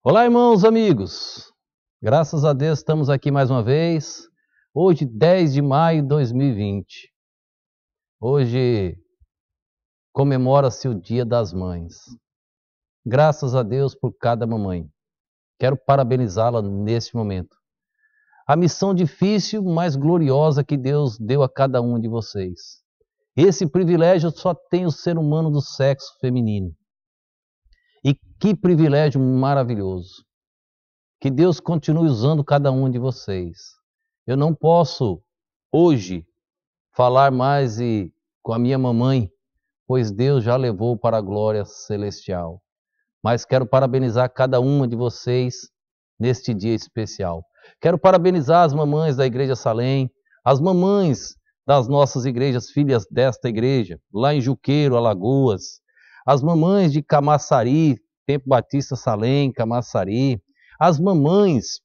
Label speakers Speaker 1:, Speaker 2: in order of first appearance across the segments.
Speaker 1: Olá, irmãos, amigos. Graças a Deus estamos aqui mais uma vez. Hoje, 10 de maio de 2020. Hoje comemora-se o Dia das Mães. Graças a Deus por cada mamãe. Quero parabenizá-la nesse momento. A missão difícil, mas gloriosa que Deus deu a cada um de vocês. Esse privilégio só tem o ser humano do sexo feminino. E que privilégio maravilhoso. Que Deus continue usando cada um de vocês. Eu não posso hoje falar mais com a minha mamãe, pois Deus já levou para a glória celestial. Mas quero parabenizar cada uma de vocês neste dia especial. Quero parabenizar as mamães da Igreja Salém, as mamães das nossas igrejas, filhas desta igreja, lá em Juqueiro, Alagoas, as mamães de Camaçari, Templo Batista Salém, Camaçari, as mamães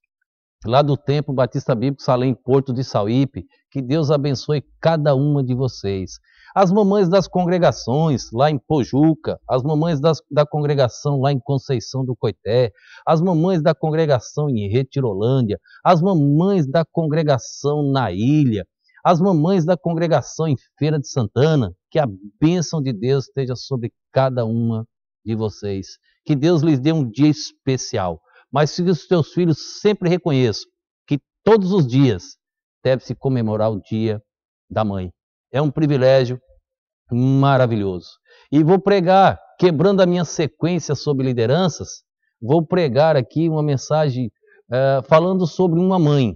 Speaker 1: lá do Templo Batista Bíblico Salém, Porto de Sauípe, que Deus abençoe cada uma de vocês. As mamães das congregações lá em Pojuca, as mamães da congregação lá em Conceição do Coité, as mamães da congregação em Retirolândia, as mamães da congregação na Ilha, as mamães da congregação em Feira de Santana, que a bênção de Deus esteja sobre cada uma de vocês. Que Deus lhes dê um dia especial. Mas que os teus filhos sempre reconheçam que todos os dias deve-se comemorar o Dia da Mãe. É um privilégio maravilhoso. E vou pregar, quebrando a minha sequência sobre lideranças, vou pregar aqui uma mensagem falando sobre uma mãe.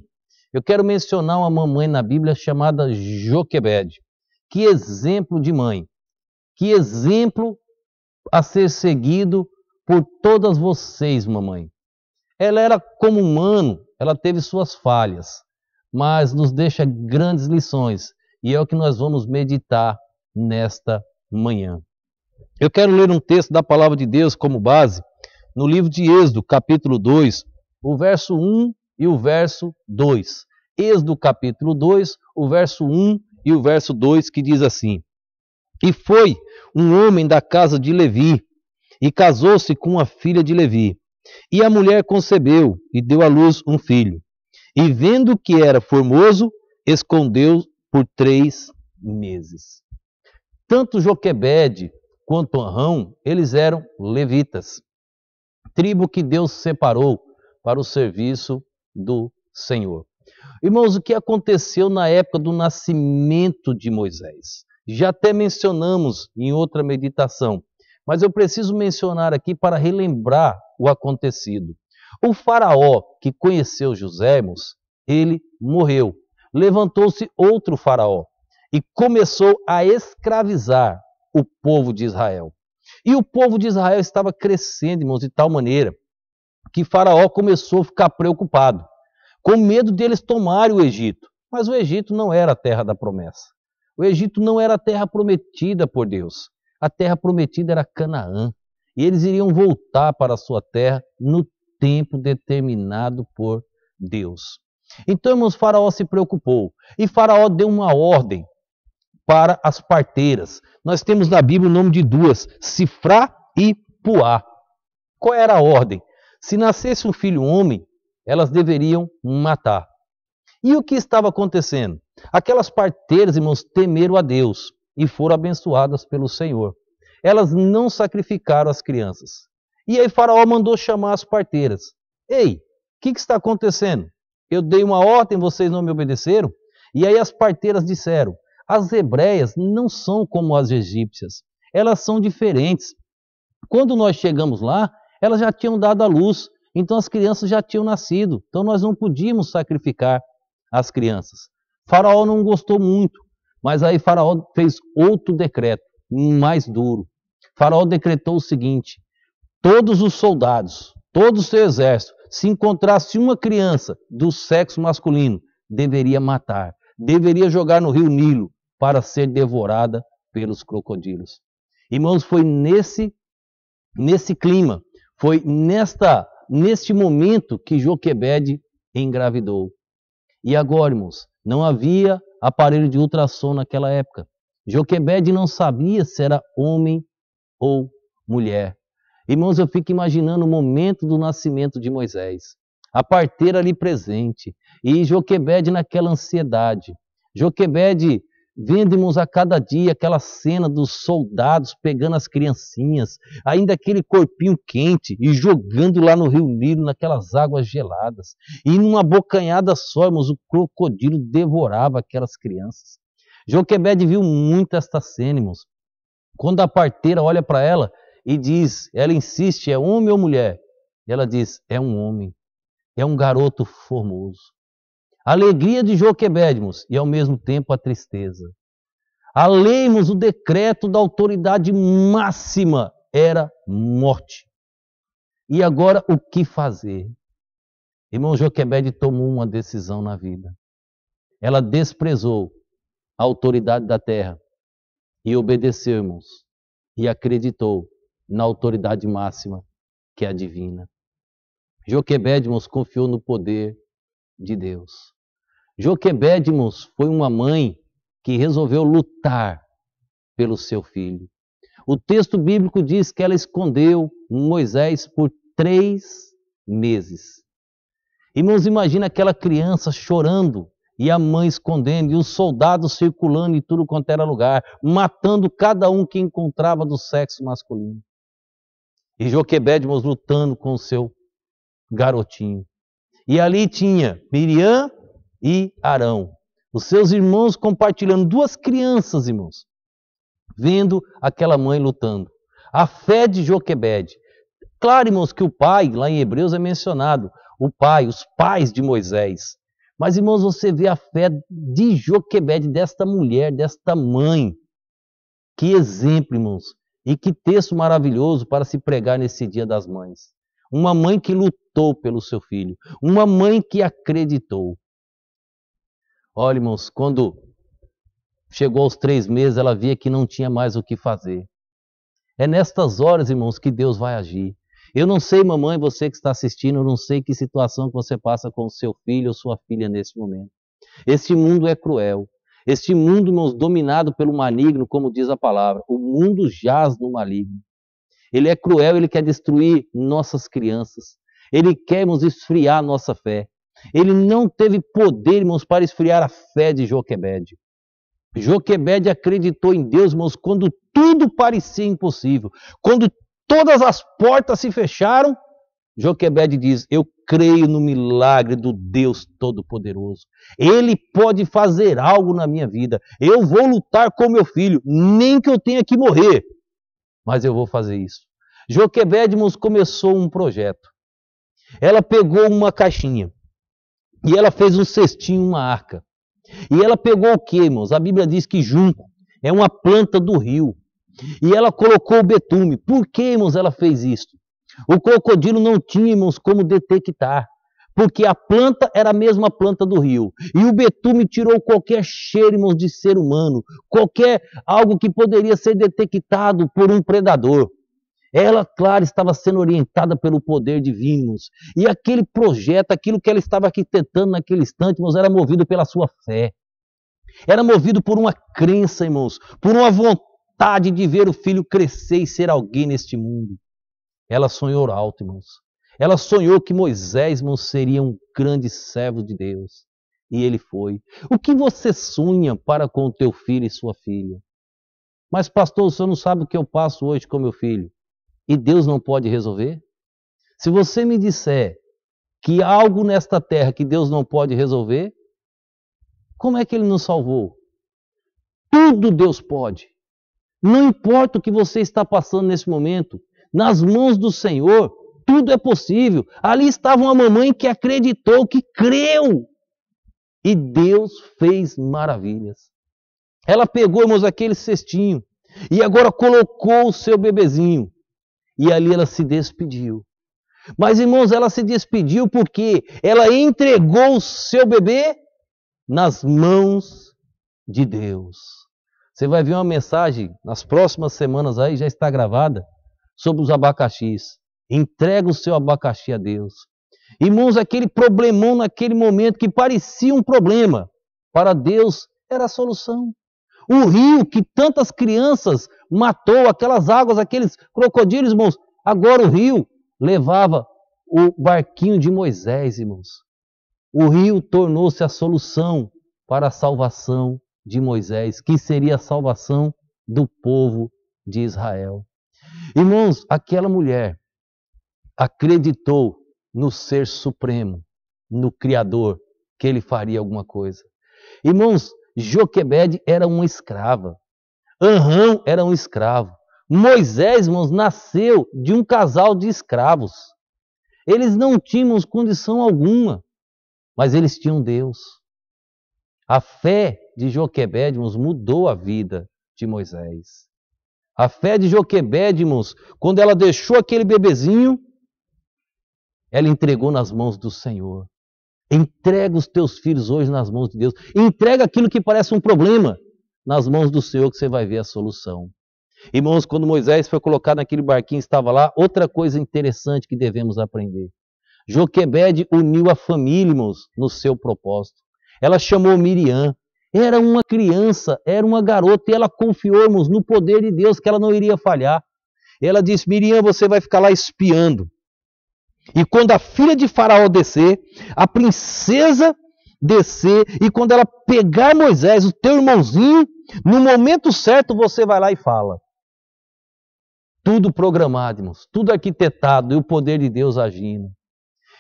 Speaker 1: Eu quero mencionar uma mamãe na Bíblia chamada Joquebede. Que exemplo de mãe. Que exemplo a ser seguido por todas vocês, mamãe. Ela era como humano, ela teve suas falhas, mas nos deixa grandes lições, e é o que nós vamos meditar nesta manhã. Eu quero ler um texto da Palavra de Deus como base, no livro de Êxodo, capítulo 2, o verso 1 e o verso 2. Êxodo, capítulo 2, o verso 1 e o verso 2, que diz assim: E foi um homem da casa de Levi, e casou-se com uma filha de Levi. E a mulher concebeu e deu à luz um filho. E vendo que era formoso, escondeu por 3 meses. Tanto Joquebede quanto Arão, eles eram levitas. Tribo que Deus separou para o serviço do Senhor. Irmãos, o que aconteceu na época do nascimento de Moisés? Já até mencionamos em outra meditação. Mas eu preciso mencionar aqui para relembrar o acontecido. O faraó que conheceu José, irmãos, ele morreu. Levantou-se outro faraó e começou a escravizar o povo de Israel. E o povo de Israel estava crescendo, irmãos, de tal maneira que faraó começou a ficar preocupado, com medo deles tomarem o Egito. Mas o Egito não era a terra da promessa. O Egito não era a terra prometida por Deus. A terra prometida era Canaã, e eles iriam voltar para a sua terra no tempo determinado por Deus. Então, irmãos, Faraó se preocupou, e Faraó deu uma ordem para as parteiras. Nós temos na Bíblia o nome de duas, Sifrá e Puá. Qual era a ordem? Se nascesse um filho homem, elas deveriam matar. E o que estava acontecendo? Aquelas parteiras, irmãos, temeram a Deus e foram abençoadas pelo Senhor. Elas não sacrificaram as crianças. E aí Faraó mandou chamar as parteiras. Ei, o que está acontecendo? Eu dei uma ordem, vocês não me obedeceram? E aí as parteiras disseram, as hebreias não são como as egípcias. Elas são diferentes. Quando nós chegamos lá, elas já tinham dado à luz. Então as crianças já tinham nascido. Então nós não podíamos sacrificar as crianças. Faraó não gostou muito. Mas aí Faraó fez outro decreto, mais duro. Faraó decretou o seguinte: todos os soldados, todo o seu exército, se encontrasse uma criança do sexo masculino, deveria matar, deveria jogar no rio Nilo para ser devorada pelos crocodilos. Irmãos, foi nesse clima, foi neste momento que Joquebede engravidou. E agora, irmãos, não havia aparelho de ultrassom naquela época. Joquebede não sabia se era homem ou mulher. Irmãos, eu fico imaginando o momento do nascimento de Moisés. A parteira ali presente. E Joquebede naquela ansiedade. Joquebede vendo, irmãos, a cada dia aquela cena dos soldados pegando as criancinhas, ainda aquele corpinho quente e jogando lá no rio Nilo, naquelas águas geladas. E numa bocanhada só, irmãos, o crocodilo devorava aquelas crianças. Joquebede viu muito esta cena, irmãos. Quando a parteira olha para ela e diz, ela insiste, é homem ou mulher? E ela diz, é um homem, é um garoto formoso. A alegria de Joquebede, irmãos, e ao mesmo tempo a tristeza. A lei, irmãos, o decreto da autoridade máxima era morte. E agora o que fazer? Irmão, Joquebede tomou uma decisão na vida. Ela desprezou a autoridade da terra e obedeceu, irmãos, e acreditou na autoridade máxima que é a divina. Joquebede, irmãos, confiou no poder de Deus. Joquebede, irmãos, foi uma mãe que resolveu lutar pelo seu filho. O texto bíblico diz que ela escondeu Moisés por 3 meses. Irmãos, imagina aquela criança chorando e a mãe escondendo e os soldados circulando em tudo quanto era lugar, matando cada um que encontrava do sexo masculino. E Joquebede, irmãos, lutando com o seu garotinho. E ali tinha Miriam e Arão, os seus irmãos compartilhando, 2 crianças, irmãos, vendo aquela mãe lutando. A fé de Joquebede. Claro, irmãos, que o pai, lá em Hebreus é mencionado, o pai, os pais de Moisés. Mas, irmãos, você vê a fé de Joquebede, desta mulher, desta mãe. Que exemplo, irmãos. E que texto maravilhoso para se pregar nesse Dia das Mães. Uma mãe que lutou pelo seu filho. Uma mãe que acreditou. Olha, irmãos, quando chegou aos 3 meses, ela via que não tinha mais o que fazer. É nestas horas, irmãos, que Deus vai agir. Eu não sei, mamãe, você que está assistindo, eu não sei que situação que você passa com o seu filho ou sua filha nesse momento. Este mundo é cruel. Este mundo, irmãos, dominado pelo maligno, como diz a palavra. O mundo jaz no maligno. Ele é cruel, ele quer destruir nossas crianças. Ele quer, irmãos, esfriar a nossa fé. Ele não teve poder, irmãos, para esfriar a fé de Joquebede. Joquebede acreditou em Deus, irmãos, quando tudo parecia impossível. Quando todas as portas se fecharam, Joquebede diz, eu creio no milagre do Deus Todo-Poderoso. Ele pode fazer algo na minha vida. Eu vou lutar com meu filho, nem que eu tenha que morrer. Mas eu vou fazer isso. Joquebede, irmãos, começou um projeto. Ela pegou uma caixinha. E ela fez um cestinho, uma arca. E ela pegou o que, irmãos? A Bíblia diz que junco é uma planta do rio. E ela colocou o betume. Por que, irmãos, ela fez isso? O crocodilo não tinha, irmãos, como detectar. Porque a planta era a mesma planta do rio. E o betume tirou qualquer cheiro, irmãos, de ser humano. Qualquer algo que poderia ser detectado por um predador. Ela, claro, estava sendo orientada pelo poder divino. E aquele projeto, aquilo que ela estava arquitetando naquele instante, irmãos, era movido pela sua fé. Era movido por uma crença, irmãos, por uma vontade de ver o filho crescer e ser alguém neste mundo. Ela sonhou alto, irmãos. Ela sonhou que Moisés, irmãos, seria um grande servo de Deus. E ele foi. O que você sonha para com o teu filho e sua filha? Mas, pastor, o senhor não sabe o que eu passo hoje com meu filho? E Deus não pode resolver? Se você me disser que há algo nesta terra que Deus não pode resolver, como é que Ele nos salvou? Tudo Deus pode. Não importa o que você está passando nesse momento, nas mãos do Senhor, tudo é possível. Ali estava uma mamãe que acreditou, que creu. E Deus fez maravilhas. Ela pegou, irmãos, aquele cestinho e agora colocou o seu bebezinho. E ali ela se despediu. Mas, irmãos, ela se despediu porque ela entregou o seu bebê nas mãos de Deus. Você vai ver uma mensagem nas próximas semanas aí, já está gravada, sobre os abacaxis. Entrega o seu abacaxi a Deus. Irmãos, aquele problemão naquele momento que parecia um problema, para Deus era a solução. O rio que tantas crianças matou, aquelas águas, aqueles crocodilos, irmãos, Agora o rio levava o barquinho de Moisés, irmãos. O rio tornou-se a solução para a salvação de Moisés, que seria a salvação do povo de Israel. Irmãos, aquela mulher acreditou no Ser Supremo, no Criador, que ele faria alguma coisa. Irmãos, Joquebede era uma escrava. Anrão era um escravo. Moisés, irmãos, nasceu de um casal de escravos. Eles não tinham condição alguma, mas eles tinham Deus. A fé de Joquebede, irmãos, mudou a vida de Moisés. A fé de Joquebede, irmãos, quando ela deixou aquele bebezinho, ela entregou nas mãos do Senhor. Entrega os teus filhos hoje nas mãos de Deus. Entrega aquilo que parece um problema nas mãos do Senhor, que você vai ver a solução. Irmãos, quando Moisés foi colocado naquele barquinho, estava lá, outra coisa interessante que devemos aprender. Joquebede uniu a família, irmãos, no seu propósito. Ela chamou Miriam. Era uma criança, era uma garota, e ela confiou, irmãos, no poder de Deus, que ela não iria falhar. Ela disse: Miriam, você vai ficar lá espiando. E quando a filha de Faraó descer, a princesa descer, e quando ela pegar Moisés, o teu irmãozinho, no momento certo você vai lá e fala. Tudo programado, irmãos, tudo arquitetado, e o poder de Deus agindo.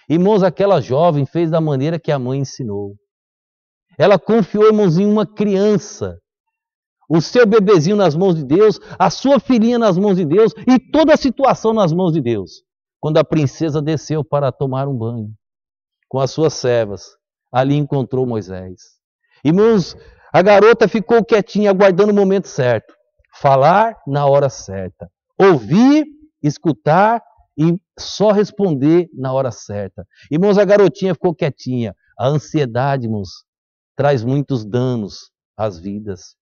Speaker 1: Irmãos, aquela jovem fez da maneira que a mãe ensinou. Ela confiou, irmãos, em uma criança. O seu bebezinho nas mãos de Deus, a sua filhinha nas mãos de Deus, e toda a situação nas mãos de Deus. Quando a princesa desceu para tomar um banho com as suas servas, ali encontrou Moisés. Irmãos, a garota ficou quietinha, aguardando o momento certo. Falar na hora certa. Ouvir, escutar e só responder na hora certa. Irmãos, a garotinha ficou quietinha. A ansiedade, irmãos, traz muitos danos às vidas.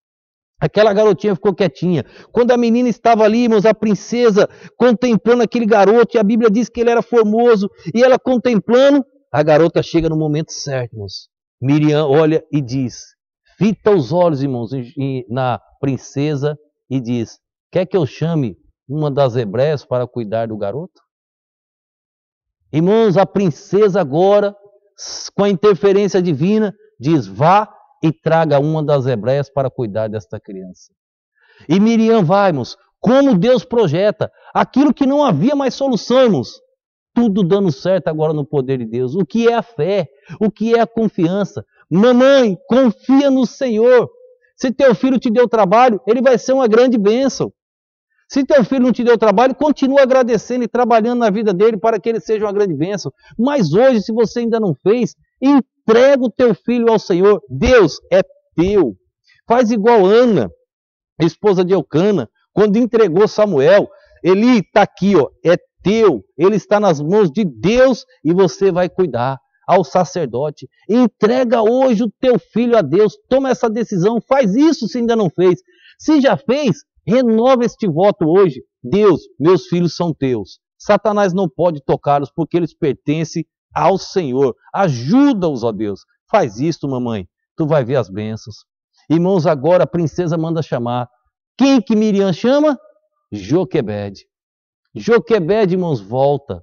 Speaker 1: Aquela garotinha ficou quietinha. Quando a menina estava ali, irmãos, a princesa contemplando aquele garoto, e a Bíblia diz que ele era formoso, e ela contemplando, a garota chega no momento certo, irmãos. Miriam olha e diz, fita os olhos, irmãos, na princesa e diz: quer que eu chame uma das hebreias para cuidar do garoto? Irmãos, a princesa agora, com a interferência divina, diz: vá e traga uma das hebreias para cuidar desta criança. E Miriam vai, irmãos, como Deus projeta, aquilo que não havia mais solução, irmãos, tudo dando certo agora no poder de Deus. O que é a fé? O que é a confiança? Mamãe, confia no Senhor. Se teu filho te deu trabalho, ele vai ser uma grande bênção. Se teu filho não te deu trabalho, continua agradecendo e trabalhando na vida dele para que ele seja uma grande bênção. Mas hoje, se você ainda não fez, entrega o teu filho ao Senhor. Deus é teu. Faz igual Ana, esposa de Eucana, quando entregou Samuel. Ele está aqui, ó, é teu. Ele está nas mãos de Deus e você vai cuidar. Ao sacerdote, entrega hoje o teu filho a Deus. Toma essa decisão, faz isso se ainda não fez. Se já fez, renova este voto hoje. Deus, meus filhos são teus. Satanás não pode tocá-los porque eles pertencem ao Senhor. Ajuda-os, ó Deus. Faz isto, mamãe. Tu vai ver as bênçãos. Irmãos, agora a princesa manda chamar. Quem que Miriam chama? Joquebede. Joquebede, irmãos, volta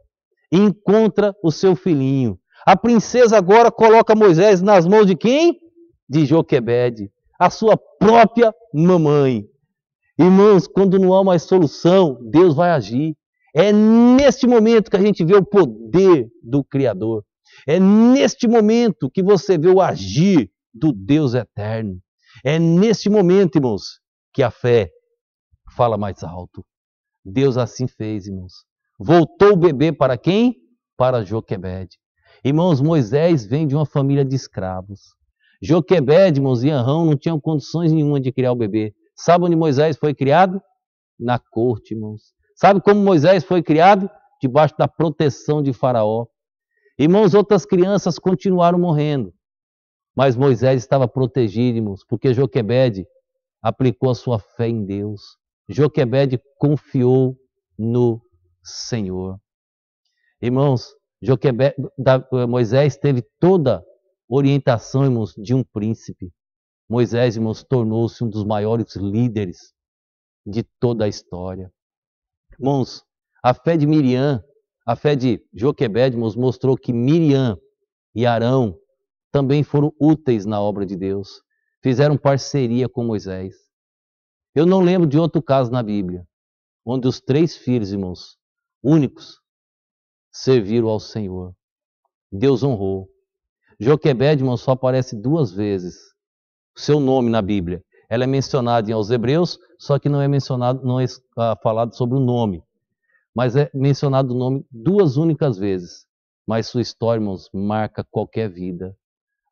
Speaker 1: e encontra o seu filhinho. A princesa agora coloca Moisés nas mãos de quem? De Joquebede, a sua própria mamãe. Irmãos, quando não há mais solução, Deus vai agir. É neste momento que a gente vê o poder do Criador. É neste momento que você vê o agir do Deus eterno. É neste momento, irmãos, que a fé fala mais alto. Deus assim fez, irmãos. Voltou o bebê para quem? Para Joquebede. Irmãos, Moisés vem de uma família de escravos. Joquebede, irmãos, e Arão não tinham condições nenhuma de criar o bebê. Sabe onde Moisés foi criado? Na corte, irmãos. Sabe como Moisés foi criado? Debaixo da proteção de Faraó. Irmãos, outras crianças continuaram morrendo. Mas Moisés estava protegido, irmãos, porque Joquebede aplicou a sua fé em Deus. Joquebede confiou no Senhor. Irmãos, Moisés teve toda orientação, irmãos, de um príncipe. Moisés, irmãos, tornou-se um dos maiores líderes de toda a história. Irmãos, A fé de Miriam, a fé de Joquebede nos mostrou que Miriam e Arão também foram úteis na obra de Deus. Fizeram parceria com Moisés. Eu não lembro de outro caso na Bíblia, onde os 3 filhos, irmãos, únicos, serviram ao Senhor. Deus honrou. Joquebede, irmão, só aparece 2 vezes. O seu nome na Bíblia. Ela é mencionada em aos Hebreus, só que não é mencionado, não é falado sobre o nome. Mas é mencionado o nome 2 únicas vezes. Mas sua história, irmãos, marca qualquer vida.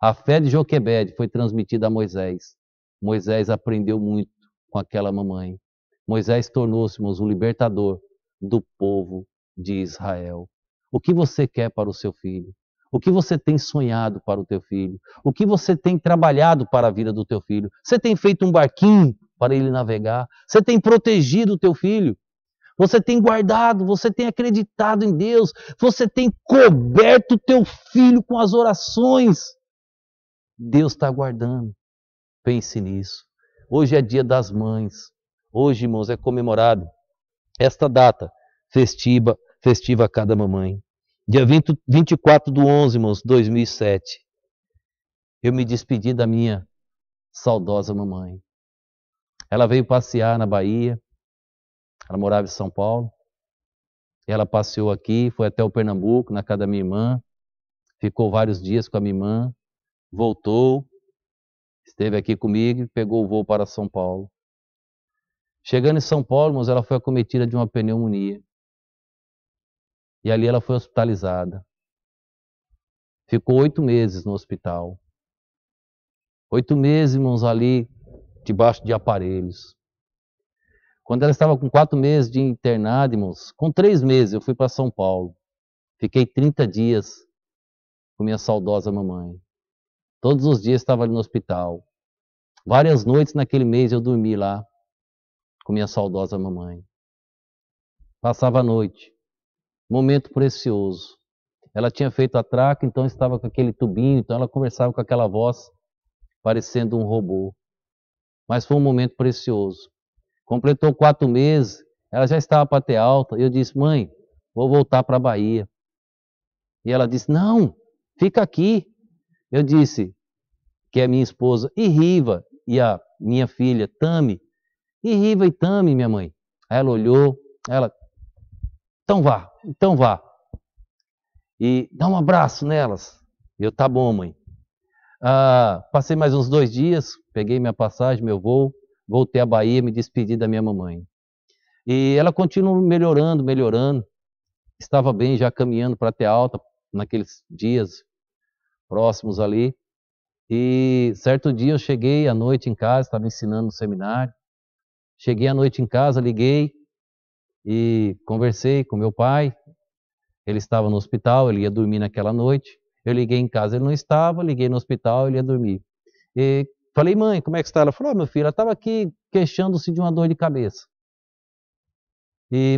Speaker 1: A fé de Joquebede foi transmitida a Moisés. Moisés aprendeu muito com aquela mamãe. Moisés tornou-se, irmãos, o libertador do povo de Israel. O que você quer para o seu filho? O que você tem sonhado para o teu filho? O que você tem trabalhado para a vida do teu filho? Você tem feito um barquinho para ele navegar? Você tem protegido o teu filho? Você tem guardado, você tem acreditado em Deus, você tem coberto o teu filho com as orações. Deus está guardando. Pense nisso. Hoje é dia das mães. Hoje, irmãos, é comemorado esta data festiva a cada mamãe. Dia 24/11, irmãos, 2007. Eu me despedi da minha saudosa mamãe. Ela veio passear na Bahia. Ela morava em São Paulo. Ela passeou aqui, foi até o Pernambuco, na casa da minha irmã. Ficou vários dias com a minha irmã. Voltou. Esteve aqui comigo e pegou o voo para São Paulo. Chegando em São Paulo, irmãos, ela foi acometida de uma pneumonia. E ali ela foi hospitalizada. Ficou 8 meses no hospital. 8 meses, irmãos, ali debaixo de aparelhos. Quando ela estava com 4 meses de internada, irmãos, com 3 meses eu fui para São Paulo. Fiquei 30 dias com minha saudosa mamãe. Todos os dias estava ali no hospital. Várias noites naquele mês eu dormi lá com minha saudosa mamãe. Passava a noite. Momento precioso. Ela tinha feito a traca, então estava com aquele tubinho, então ela conversava com aquela voz parecendo um robô. Mas foi um momento precioso. Completou 4 meses, ela já estava para ter alta, e eu disse, mãe, vou voltar para a Bahia. E ela disse, não, fica aqui. Eu disse, que é minha esposa, e Riva, e a minha filha, Tami. E Riva e Tami, minha mãe. Aí ela olhou, ela, então vá. E dá um abraço nelas. Eu, tá bom, mãe. Passei mais uns 2 dias, peguei minha passagem, meu voo, voltei à Bahia, me despedi da minha mamãe. E ela continuou melhorando. Estava bem, já caminhando para ter alta naqueles dias próximos ali. E certo dia eu cheguei à noite em casa, estava ensinando no seminário. Cheguei à noite em casa, liguei e conversei com meu pai. Ele estava no hospital, ele ia dormir naquela noite. Eu liguei em casa, ele não estava, liguei no hospital, ele ia dormir. E falei, mãe, como é que está? Ela falou, meu filho, ela estava aqui queixando-se de uma dor de cabeça.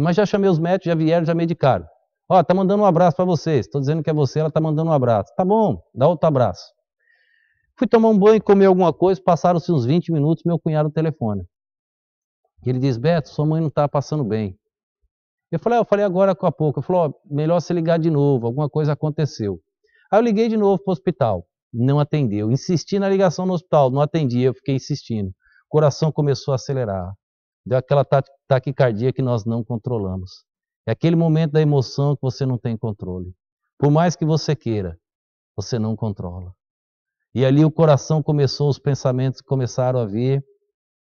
Speaker 1: Mas já chamei os médicos, já vieram, já medicaram. Ó, tá mandando um abraço para vocês. Estou dizendo que é você, ela tá mandando um abraço. Tá bom, dá outro abraço. Fui tomar um banho, comer alguma coisa, passaram-se uns 20 minutos, meu cunhado no telefone. Ele diz, Beto, sua mãe não está passando bem. Eu falei agora há pouco. Ele falou, melhor você ligar de novo, alguma coisa aconteceu. Aí eu liguei de novo para o hospital, não atendeu. Insisti na ligação no hospital, não atendia, eu fiquei insistindo. O coração começou a acelerar. Deu aquela taquicardia que nós não controlamos. É aquele momento da emoção que você não tem controle. Por mais que você queira, você não controla. E ali o coração começou, os pensamentos começaram a vir.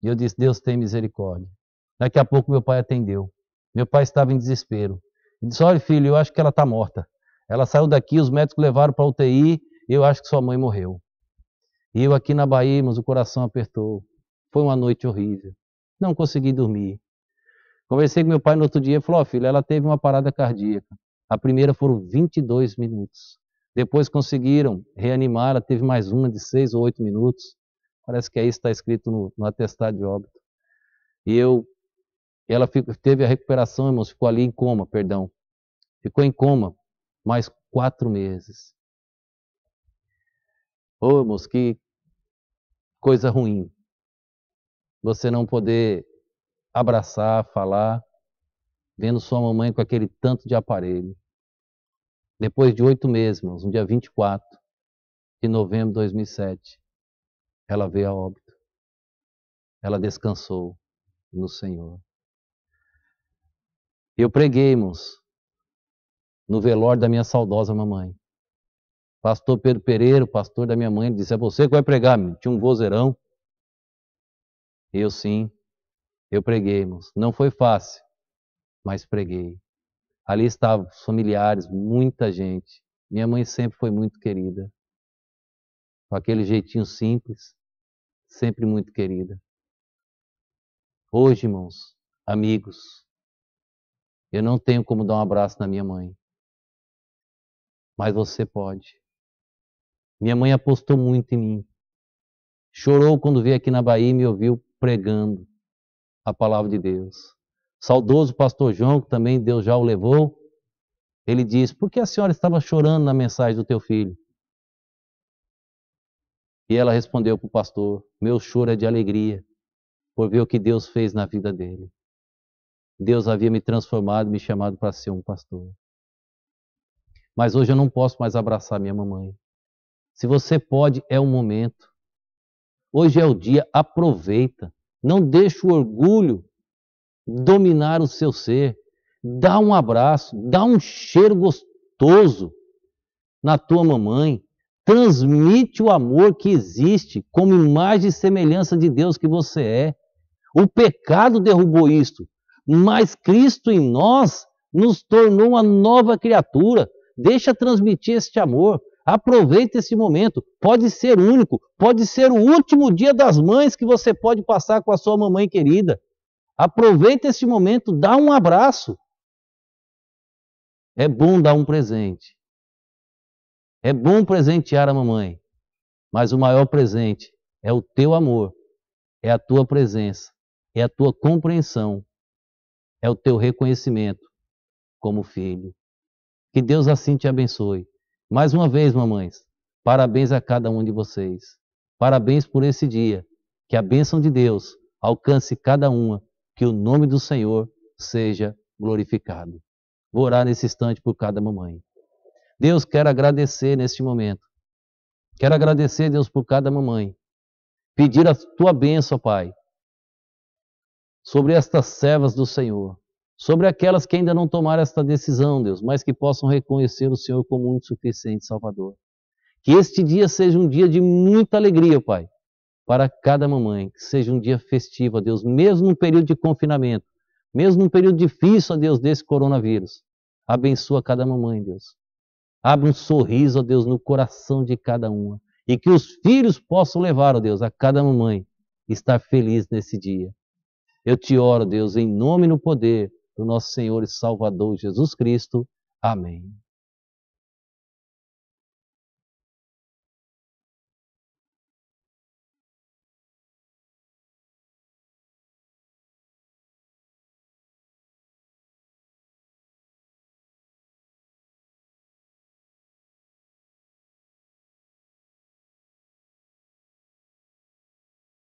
Speaker 1: E eu disse, Deus tem misericórdia. Daqui a pouco meu pai atendeu. Meu pai estava em desespero. Ele disse, olha filho, eu acho que ela está morta. Ela saiu daqui, os médicos levaram para a UTI, eu acho que sua mãe morreu. E eu aqui na Bahia, mas o coração apertou. Foi uma noite horrível. Não consegui dormir. Conversei com meu pai no outro dia e falou, filho, ela teve uma parada cardíaca. A primeira foram 22 minutos. Depois conseguiram reanimar, ela teve mais uma de 6 ou 8 minutos. Parece que é isso que está escrito no atestado de óbito. Ela teve a recuperação, irmãos, ficou ali em coma, perdão. Ficou em coma mais 4 meses. Ô, irmãos, que coisa ruim. Você não poder abraçar, falar. vendo sua mamãe com aquele tanto de aparelho. Depois de 8 meses, irmãos, no dia 24 de novembro de 2007, ela veio a óbito. Ela descansou no Senhor. Eu preguei, irmãos, no velório da minha saudosa mamãe. Pastor Pedro Pereira, o pastor da minha mãe, disse: é você que vai pregar, menino. Tinha um vozeirão. Eu sim, eu preguei, irmãos. Não foi fácil, mas preguei. Ali estavam os familiares, muita gente. Minha mãe sempre foi muito querida. Com aquele jeitinho simples, sempre muito querida. Hoje, irmãos, amigos, eu não tenho como dar um abraço na minha mãe. Mas você pode. Minha mãe apostou muito em mim. Chorou quando veio aqui na Bahia e me ouviu pregando a palavra de Deus. Saudoso pastor João, que também Deus já o levou, ele disse: por que a senhora estava chorando na mensagem do teu filho? E ela respondeu para o pastor: meu choro é de alegria, por ver o que Deus fez na vida dele. Deus havia me transformado, me chamado para ser um pastor. Mas hoje eu não posso mais abraçar minha mamãe. Se você pode, é o momento. Hoje é o dia, aproveita. Não deixe o orgulho dominar o seu ser. Dá um abraço, dá um cheiro gostoso na tua mamãe. Transmite o amor que existe como imagem e semelhança de Deus que você é. O pecado derrubou isto, mas Cristo em nós nos tornou uma nova criatura. Deixa transmitir este amor. Aproveita esse momento. Pode ser único, pode ser o último dia das mães que você pode passar com a sua mamãe querida. Aproveita esse momento, dá um abraço. É bom dar um presente. É bom presentear a mamãe. Mas o maior presente é o teu amor, é a tua presença, é a tua compreensão, é o teu reconhecimento como filho. Que Deus assim te abençoe. Mais uma vez, mamães, parabéns a cada um de vocês. Parabéns por esse dia. Que a bênção de Deus alcance cada uma. Que o nome do Senhor seja glorificado. Vou orar nesse instante por cada mamãe. Deus, quero agradecer neste momento. Quero agradecer, Deus, por cada mamãe. Pedir a tua bênção, Pai, sobre estas servas do Senhor. Sobre aquelas que ainda não tomaram esta decisão, Deus, mas que possam reconhecer o Senhor como único, suficiente Salvador. Que este dia seja um dia de muita alegria, Pai, para cada mamãe. Que seja um dia festivo, ó Deus, mesmo num período de confinamento, mesmo num período difícil, ó Deus, desse coronavírus. Abençoa cada mamãe, Deus. Abre um sorriso, ó Deus, no coração de cada uma. E que os filhos possam levar, ó Deus, a cada mamãe estar feliz nesse dia. Eu te oro, Deus, em nome e no poder do nosso Senhor e Salvador Jesus Cristo. Amém.